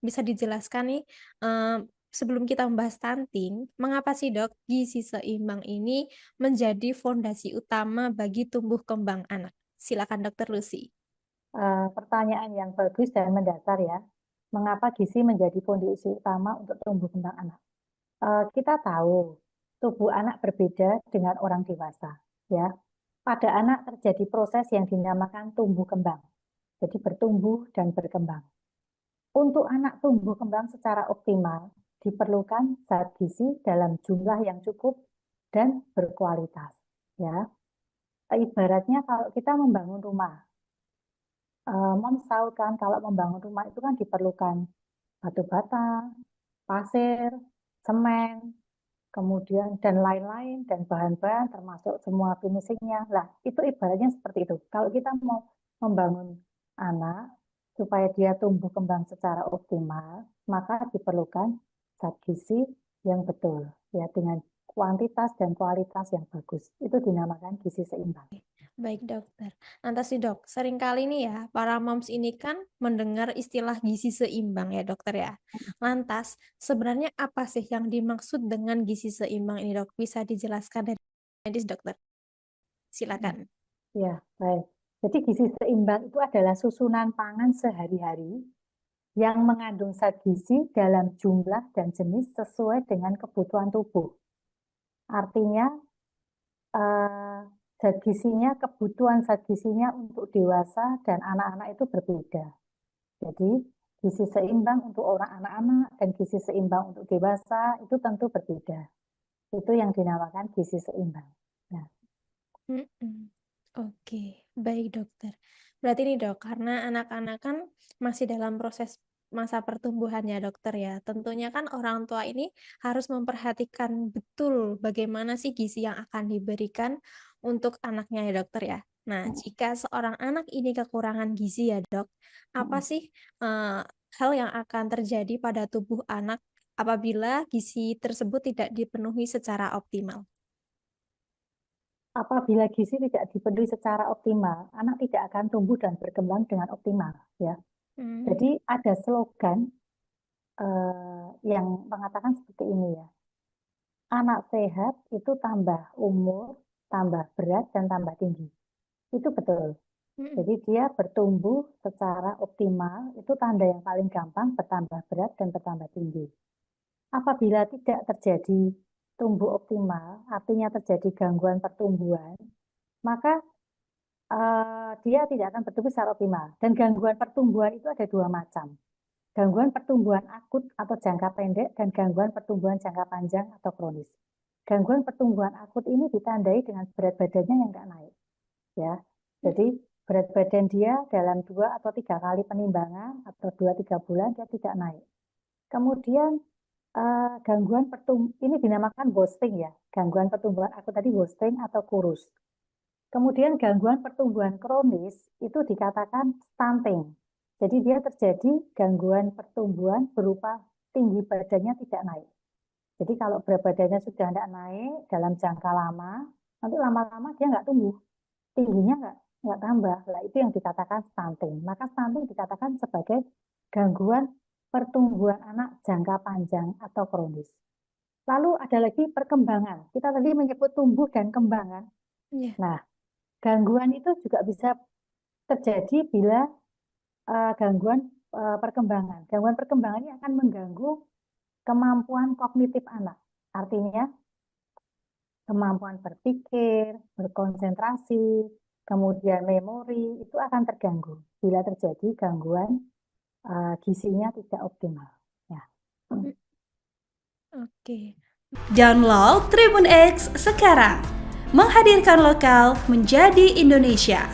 bisa dijelaskan nih, sebelum kita membahas stunting, mengapa sih Dok, gizi seimbang ini menjadi fondasi utama bagi tumbuh kembang anak? Silakan Dokter Lucy. Pertanyaan yang bagus dan mendasar ya. Mengapa gizi menjadi fondasi utama untuk tumbuh kembang anak? Kita tahu tubuh anak berbeda dengan orang dewasa, ya. Pada anak terjadi proses yang dinamakan tumbuh kembang. Jadi bertumbuh dan berkembang. Untuk anak tumbuh kembang secara optimal, diperlukan zat gizi dalam jumlah yang cukup dan berkualitas, ya. Ibaratnya kalau kita membangun rumah, Moms tahu kan kalau membangun rumah itu kan diperlukan batu bata, pasir, semen, kemudian dan lain-lain dan bahan-bahan termasuk semua finishingnya. Lah itu ibaratnya seperti itu. Kalau kita mau membangun anak supaya dia tumbuh kembang secara optimal, maka diperlukan zat gizi yang betul ya dengan kuantitas dan kualitas yang bagus. Itu dinamakan gizi seimbang. Baik dokter. Lantas nih dok, seringkali nih ya, para moms ini kan mendengar istilah gizi seimbang ya dokter ya. Lantas, sebenarnya apa sih yang dimaksud dengan gizi seimbang ini dok? Bisa dijelaskan dari medis dokter? Silakan. Ya, baik. Jadi gizi seimbang itu adalah susunan pangan sehari-hari yang mengandung zat gizi dalam jumlah dan jenis sesuai dengan kebutuhan tubuh. Artinya, eh, kebutuhan zat gizinya untuk dewasa dan anak-anak itu berbeda. Jadi, gizi seimbang untuk orang anak-anak dan gizi seimbang untuk dewasa itu tentu berbeda. Itu yang dinamakan gizi seimbang. Nah, Mm-mm. Oke, baik dokter. Berarti nih dok, karena anak-anak kan masih dalam proses masa pertumbuhan ya dokter ya. Tentunya kan orang tua ini harus memperhatikan betul bagaimana sih gizi yang akan diberikan untuk anaknya ya dokter ya. Nah, jika seorang anak ini kekurangan gizi ya dok, apa sih hal yang akan terjadi pada tubuh anak apabila gizi tersebut tidak dipenuhi secara optimal? apabila gizi tidak dipenuhi secara optimal, anak tidak akan tumbuh dan berkembang dengan optimal, ya. Hmm. Jadi ada slogan yang mengatakan seperti ini ya. Anak sehat itu tambah umur, tambah berat, dan tambah tinggi. Itu betul. Mm-mm. Jadi dia bertumbuh secara optimal, itu tanda yang paling gampang bertambah berat dan bertambah tinggi. Apabila tidak terjadi tumbuh optimal, artinya terjadi gangguan pertumbuhan, maka dia tidak akan bertumbuh secara optimal. Dan gangguan pertumbuhan itu ada dua macam. Gangguan pertumbuhan akut atau jangka pendek dan gangguan pertumbuhan jangka panjang atau kronis. Gangguan pertumbuhan akut ini ditandai dengan berat badannya yang nggak naik. Ya, jadi berat badan dia dalam 2 atau 3 kali penimbangan atau 2-3 bulan dia tidak naik. Kemudian gangguan pertumbuhan ini dinamakan wasting ya. Gangguan pertumbuhan akut tadi wasting atau kurus. Kemudian gangguan pertumbuhan kronis itu dikatakan stunting. Jadi dia terjadi gangguan pertumbuhan berupa tinggi badannya tidak naik. Jadi kalau berat badannya sudah tidak naik dalam jangka lama, nanti lama-lama dia nggak tumbuh, tingginya nggak tambah. Lah itu yang dikatakan stunting. Maka stunting dikatakan sebagai gangguan pertumbuhan anak jangka panjang atau kronis. Lalu ada lagi perkembangan. Kita tadi menyebut tumbuh dan kembangan. Iya. Nah, gangguan itu juga bisa terjadi bila gangguan perkembangan. Gangguan perkembangan ini akan mengganggu kemampuan kognitif anak. Artinya kemampuan berpikir, berkonsentrasi, kemudian memori itu akan terganggu bila terjadi gangguan gizinya tidak optimal. Ya. Oke. Download Tribun X sekarang. Menghadirkan lokal menjadi Indonesia.